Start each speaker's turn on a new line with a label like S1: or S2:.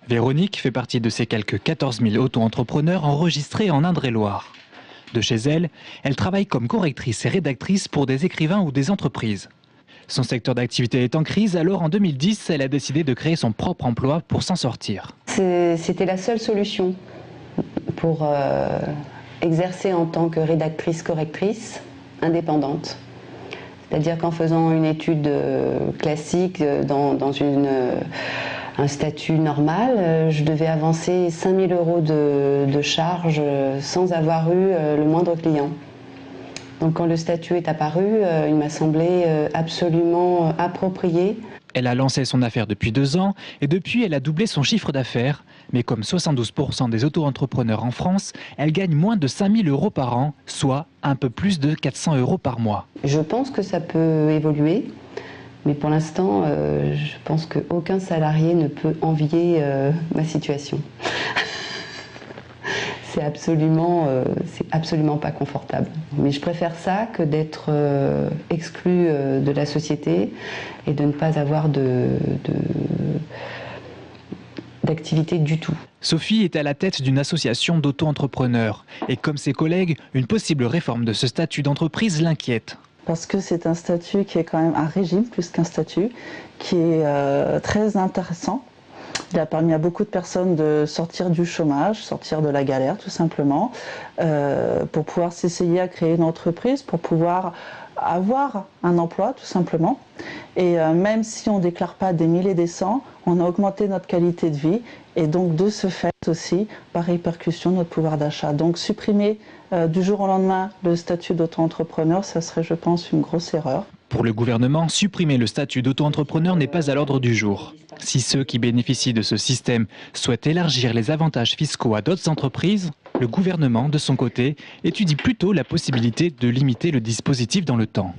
S1: Véronique fait partie de ces quelques 14 000 auto-entrepreneurs enregistrés en Indre-et-Loire. De chez elle, elle travaille comme correctrice et rédactrice pour des écrivains ou des entreprises. Son secteur d'activité est en crise, alors en 2010, elle a décidé de créer son propre emploi pour s'en sortir.
S2: C'était la seule solution pour exercer en tant que rédactrice-correctrice indépendante. C'est-à-dire qu'en faisant une étude classique dans un statut normal, je devais avancer 5 000 € de charges sans avoir eu le moindre client. Donc quand le statut est apparu, il m'a semblé absolument approprié.
S1: Elle a lancé son affaire depuis 2 ans et depuis elle a doublé son chiffre d'affaires. Mais comme 72% des auto-entrepreneurs en France, elle gagne moins de 5 000 € par an, soit un peu plus de 400 € par mois.
S2: Je pense que ça peut évoluer, mais pour l'instant, je pense qu'aucun salarié ne peut envier ma situation. C'est absolument pas confortable. Mais je préfère ça que d'être exclu de la société et de ne pas avoir d'activité du tout.
S1: Sophie est à la tête d'une association d'auto-entrepreneurs. Et comme ses collègues, une possible réforme de ce statut d'entreprise l'inquiète.
S3: Parce que c'est un statut qui est quand même un régime plus qu'un statut, qui est très intéressant. Il a permis à beaucoup de personnes de sortir du chômage, sortir de la galère tout simplement, pour pouvoir s'essayer à créer une entreprise, pour pouvoir avoir un emploi tout simplement. Et même si on ne déclare pas des milliers et des cents, on a augmenté notre qualité de vie et donc de ce fait aussi, par répercussion, notre pouvoir d'achat. Donc supprimer du jour au lendemain le statut d'auto-entrepreneur, ça serait je pense une grosse erreur.
S1: Pour le gouvernement, supprimer le statut d'auto-entrepreneur n'est pas à l'ordre du jour. Si ceux qui bénéficient de ce système souhaitent élargir les avantages fiscaux à d'autres entreprises, le gouvernement, de son côté, étudie plutôt la possibilité de limiter le dispositif dans le temps.